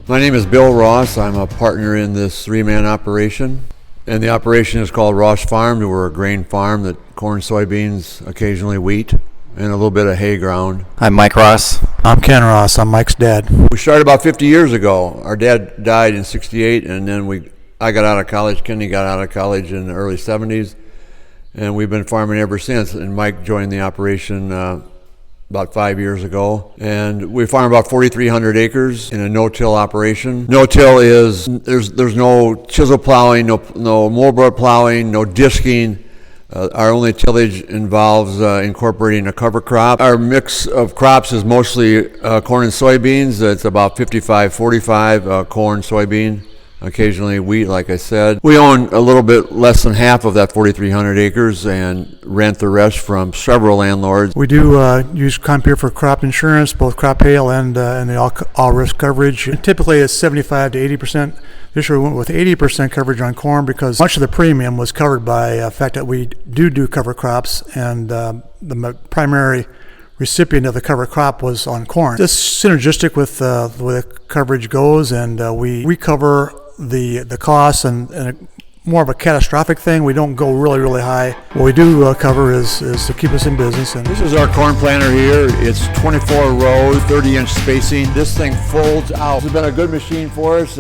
My name is Bill Ross. I'm a partner in this three-man operation. And the operation is called Ross Farm. We're a grain farm that corn, soybeans, occasionally wheat, and a little bit of hay ground. I'm Mike Ross. I'm Ken Ross. I'm Mike's dad. We started about 50 years ago. Our dad died in '68, and then I got out of college. Kenny got out of college in the early '70s, and we've been farming ever since. And Mike joined the operation about 5 years ago, and we farm about 4,300 acres in a no-till operation. No-till is there's no chisel plowing, no moldboard plowing, no disking. Our only tillage involves incorporating a cover crop. Our mix of crops is mostly corn and soybeans. It's about 55-45 corn, soybean. Occasionally wheat, like I said. We own a little bit less than half of that 4,300 acres and rent the rest from several landlords. We do use Compeer for crop insurance, both crop hail and the all risk coverage. Typically it's 75 to 80%. This year we went with 80% coverage on corn because much of the premium was covered by the fact that we do cover crops, and the primary recipient of the cover crop was on corn. This is synergistic with the way the coverage goes, and we cover the costs and more of a catastrophic thing. We don't go really high. What we do cover is to keep us in business. And this is our corn planter here. It's 24 rows, 30-inch spacing. This thing folds out. It's been a good machine for us.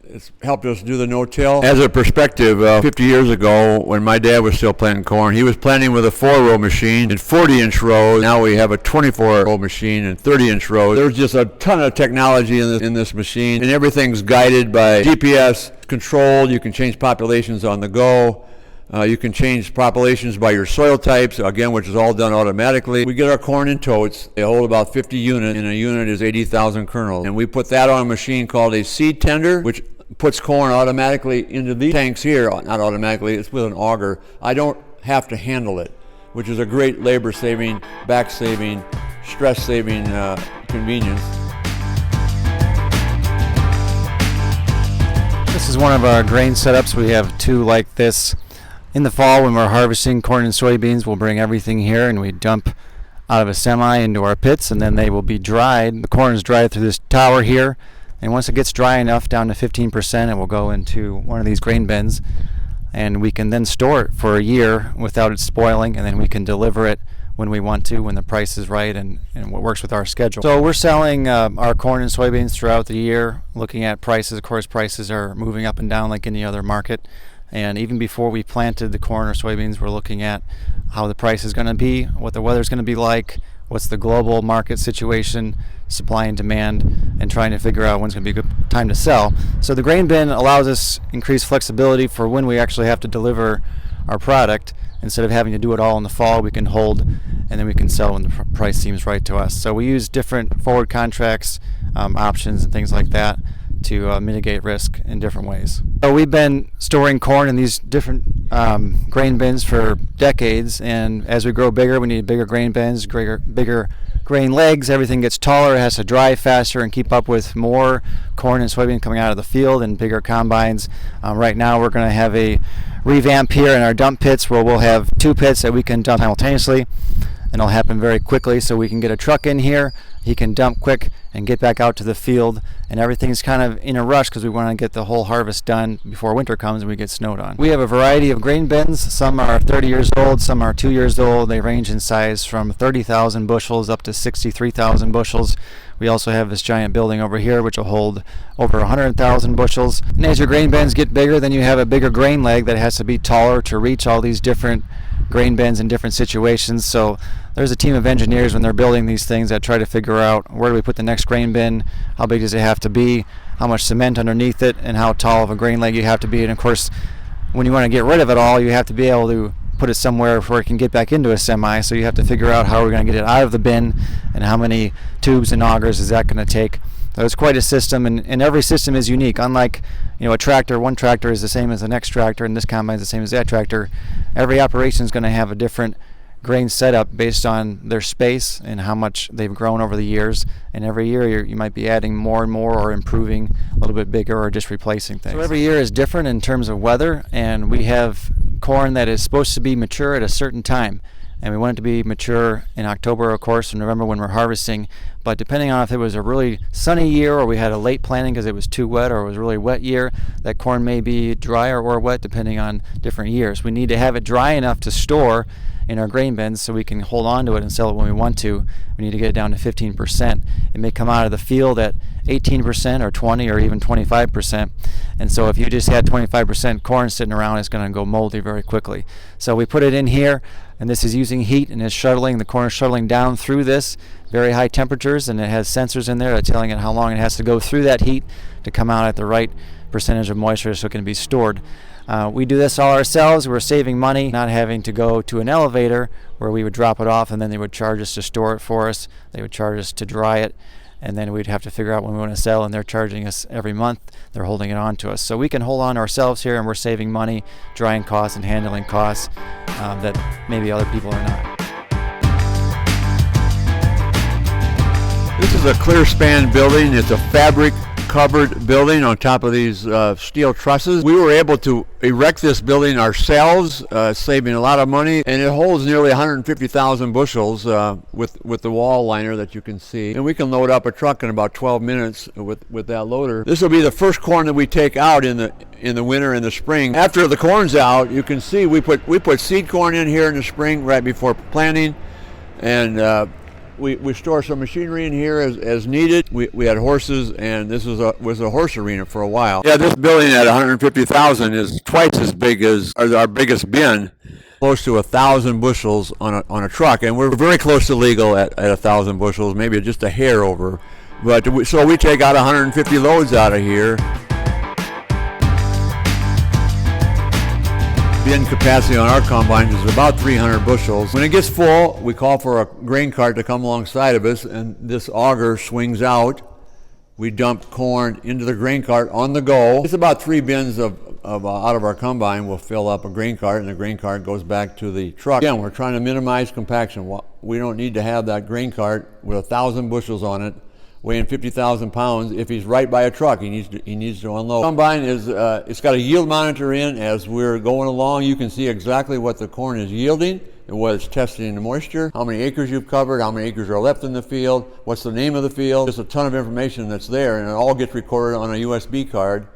It's helped us do the no-till. As a perspective, 50 years ago, when my dad was still planting corn, he was planting with a 4-row machine in 40-inch rows. Now we have a 24-row machine in 30-inch rows. There's just a ton of technology in this machine, and everything's guided by GPS, controlled. You can change populations on the go. You can change populations by your soil types, again, which is all done automatically. We get our corn in totes. They hold about 50 units, and a unit is 80,000 kernels. And we put that on a machine called a seed tender, which puts corn automatically into these tanks here. Not automatically, it's with an auger. I don't have to handle it, which is a great labor-saving, back-saving, stress-saving convenience. This is one of our grain setups. We have two like this. In the fall, when we're harvesting corn and soybeans, we'll bring everything here and we dump out of a semi into our pits, and then they will be dried. The corn is dried through this tower here, and once it gets dry enough, down to 15%, it will go into one of these grain bins, and we can then store it for a year without it spoiling, and then we can deliver it when we want to, when the price is right and what works with our schedule. So we're selling our corn and soybeans throughout the year, looking at prices. Of course, prices are moving up and down like any other market. And even before we planted the corn or soybeans, we're looking at how the price is going to be, what the weather's going to be like, what's the global market situation, supply and demand, and trying to figure out when's going to be a good time to sell. So the grain bin allows us increased flexibility for when we actually have to deliver our product. Instead of having to do it all in the fall, we can hold and then we can sell when the price seems right to us. So we use different forward contracts, options and things like that to mitigate risk in different ways. So we've been storing corn in these different grain bins for decades, and as we grow bigger, we need bigger grain bins, bigger grain legs. Everything gets taller, it has to dry faster and keep up with more corn and soybean coming out of the field and bigger combines. Right now we're going to have a revamp here in our dump pits where we'll have two pits that we can dump simultaneously, and it'll happen very quickly, so we can get a truck in here, he can dump quick and get back out to the field, and everything's kind of in a rush because we want to get the whole harvest done before winter comes and we get snowed on. We have a variety of grain bins. Some are 30 years old, some are 2 years old. They range in size from 30,000 bushels up to 63,000 bushels. We also have this giant building over here which will hold over 100,000 bushels. And as your grain bins get bigger, then you have a bigger grain leg that has to be taller to reach all these different grain bins in different situations. So there's a team of engineers when they're building these things that try to figure out where do we put the next grain bin, how big does it have to be, how much cement underneath it, and how tall of a grain leg you have to be. And of course, when you want to get rid of it all, you have to be able to put it somewhere where it can get back into a semi. So you have to figure out how we're going to get it out of the bin and how many tubes and augers is that going to take. So it's quite a system, and every system is unique. Unlike a tractor, one tractor is the same as the next tractor, and this combine is the same as that tractor. Every operation is going to have a different grain setup based on their space and how much they've grown over the years. And every year you might be adding more and more, or improving a little bit bigger, or just replacing things. So every year is different in terms of weather, and we have corn that is supposed to be mature at a certain time. and we want it to be mature in October, of course, or November when we're harvesting. But depending on if it was a really sunny year or we had a late planting because it was too wet, or it was a really wet year, that corn may be drier or wet depending on different years. We need to have it dry enough to store in our grain bins so we can hold on to it and sell it when we want to. We need to get it down to 15%. It may come out of the field at 18% or 20 or even 25%. And so if you just had 25% corn sitting around, it's going to go moldy very quickly. So we put it in here, and this is using heat, and it's shuttling, the corn is shuttling down through this very high temperatures, and it has sensors in there that telling it how long it has to go through that heat to come out at the right percentage of moisture so it can be stored. We do this all ourselves. We're saving money, not having to go to an elevator where we would drop it off and then they would charge us to store it for us. They would charge us to dry it, and then we'd have to figure out when we want to sell, and they're charging us every month. They're holding it on to us. So we can hold on ourselves here, and we're saving money, drying costs and handling costs that maybe other people are not. This is a clear span building. It's a fabric covered building on top of these steel trusses. We were able to erect this building ourselves, saving a lot of money, and it holds nearly 150,000 bushels with the wall liner that you can see. And we can load up a truck in about 12 minutes with that loader. This will be the first corn that we take out in the winter and the spring. After the corn's out, you can see we put seed corn in here in the spring right before planting, and we store some machinery in here as needed. We had horses, and this was a horse arena for a while. Yeah, this building at 150,000 is twice as big as our biggest bin, close to 1,000 bushels on a truck, and we're very close to legal at 1,000 bushels, maybe just a hair over. But so we take out 150 loads out of here. Bin capacity on our combines is about 300 bushels. When it gets full, we call for a grain cart to come alongside of us, and this auger swings out. We dump corn into the grain cart on the go. It's about 3 bins out of our combine will fill up a grain cart, and the grain cart goes back to the truck. Again, we're trying to minimize compaction. We don't need to have that grain cart with 1,000 bushels on it, weighing 50,000 pounds. If he's right by a truck, he needs to unload. Combine is it's got a yield monitor in. As we're going along, you can see exactly what the corn is yielding and what it's testing the moisture, how many acres you've covered, how many acres are left in the field, what's the name of the field. Just a ton of information that's there, and it all gets recorded on a USB card.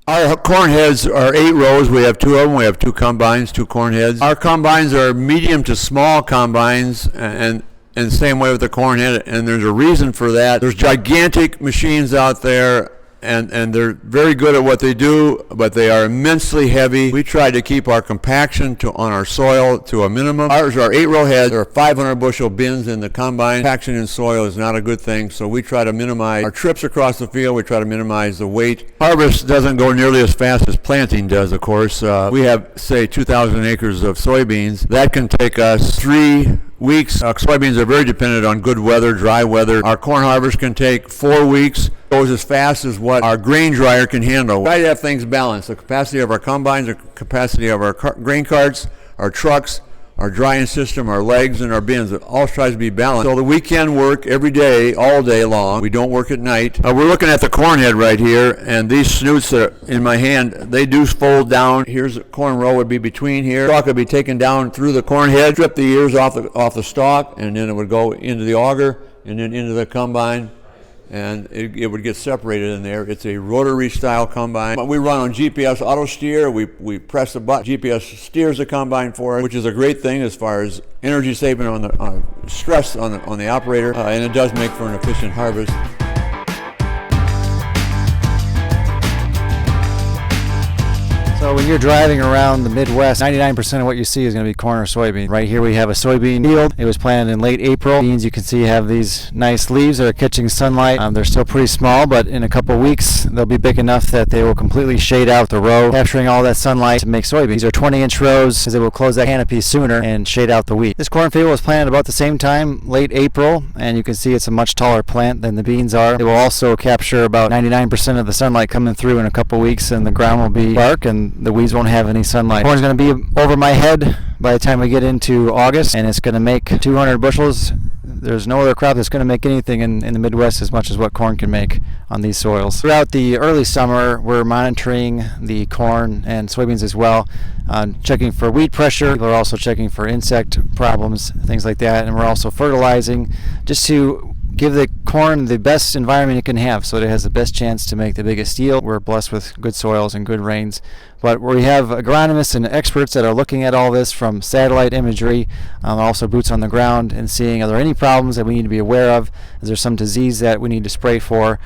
Our corn heads are 8 rows. We have 2 of them. We have 2 combines, 2 corn heads. Our combines are medium to small combines, and same way with the corn head, and there's a reason for that. There's gigantic machines out there, and they're very good at what they do, but they are immensely heavy. We try to keep our compaction on our soil to a minimum. Ours are 8-row heads. There are 500 bushel bins in the combine. Compaction in soil is not a good thing, so we try to minimize our trips across the field. We try to minimize the weight. Harvest doesn't go nearly as fast as planting does, of course. We have, say, 2,000 acres of soybeans. That can take us 3 weeks. Soybeans are very dependent on good weather, dry weather. Our corn harvest can take 4 weeks. Goes as fast as what our grain dryer can handle. Try to have things balanced. The capacity of our combines, the capacity of our grain carts, our trucks, our drying system, our legs, and our bins. It all tries to be balanced so that we can work every day, all day long. We don't work at night. We're looking at the corn head right here, and these snoots that are in my hand, they do fold down. Here's a corn row would be between here. Stalk would be taken down through the corn head, strip the ears off the stalk, and then it would go into the auger and then into the combine, and it would get separated in there. It's a rotary style combine. We run on GPS auto steer. We press the button. GPS steers the combine for us, which is a great thing as far as energy saving on the stress on the operator, and it does make for an efficient harvest. So when you're driving around the Midwest, 99% of what you see is going to be corn or soybean. Right here we have a soybean field. It was planted in late April. Beans, you can see, have these nice leaves that are catching sunlight. They're still pretty small, but in a couple weeks they'll be big enough that they will completely shade out the row, capturing all that sunlight to make soybeans. These are 20-inch rows because it will close that canopy sooner and shade out the wheat. This cornfield was planted about the same time, late April, and you can see it's a much taller plant than the beans are. It will also capture about 99% of the sunlight coming through in a couple weeks, and the ground will be dark and the weeds won't have any sunlight. Corn's going to be over my head by the time we get into August, and it's going to make 200 bushels there's no other crop that's going to make anything in the Midwest as much as what corn can make on these soils. Throughout the early summer, we're monitoring the corn and soybeans as well, checking for weed pressure. People are also checking for insect problems, things like that, and we're also fertilizing just to give the corn the best environment it can have so that it has the best chance to make the biggest yield. We're blessed with good soils and good rains, but we have agronomists and experts that are looking at all this from satellite imagery, also boots on the ground, and seeing are there any problems that we need to be aware of, is there some disease that we need to spray for,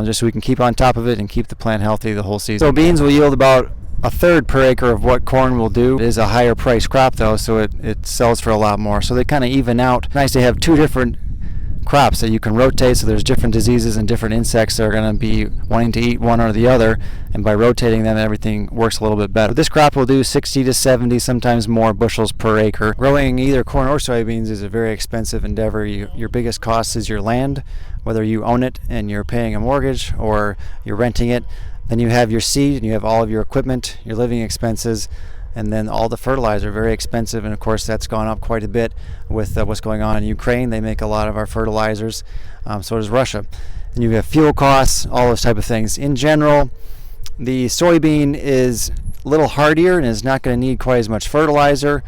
just so we can keep on top of it and keep the plant healthy the whole season. So beans will yield about a third per acre of what corn will do. It is a higher price crop though, so it sells for a lot more, so they kind of even out. Nice to have two different crops that you can rotate, so there's different diseases and different insects that are going to be wanting to eat one or the other, and by rotating them everything works a little bit better. This crop will do 60 to 70, sometimes more bushels per acre. Growing either corn or soybeans is a very expensive endeavor. Your biggest cost is your land, whether you own it and you're paying a mortgage or you're renting it. Then you have your seed and you have all of your equipment, your living expenses, and then all the fertilizer, very expensive, and of course that's gone up quite a bit with what's going on in Ukraine. They make a lot of our fertilizers, so does Russia. And you have fuel costs, all those type of things. In general, the soybean is a little hardier and is not going to need quite as much fertilizer,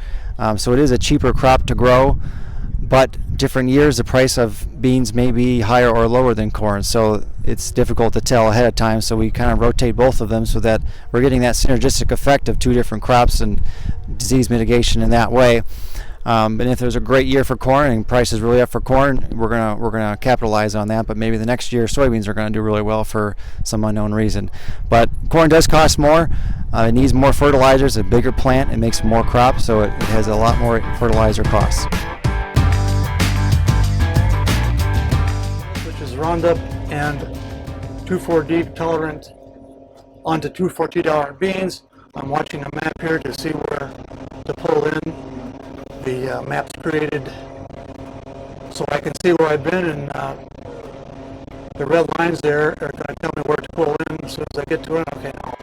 so it is a cheaper crop to grow, but different years the price of beans may be higher or lower than corn, so it's difficult to tell ahead of time, so we kind of rotate both of them so that we're getting that synergistic effect of two different crops and disease mitigation in that way. And if there's a great year for corn and price is really up for corn, we're gonna capitalize on that, but maybe the next year soybeans are going to do really well for some unknown reason. But corn does cost more, it needs more fertilizers, a bigger plant, it makes more crops, so it has a lot more fertilizer costs. Which is Roundup and 2,4-D tolerant onto 2,4-T tolerant beans. I'm watching a map here to see where to pull in. The map's created so I can see where I've been, and the red lines there are going to tell me where to pull in as soon as I get to it. Okay, now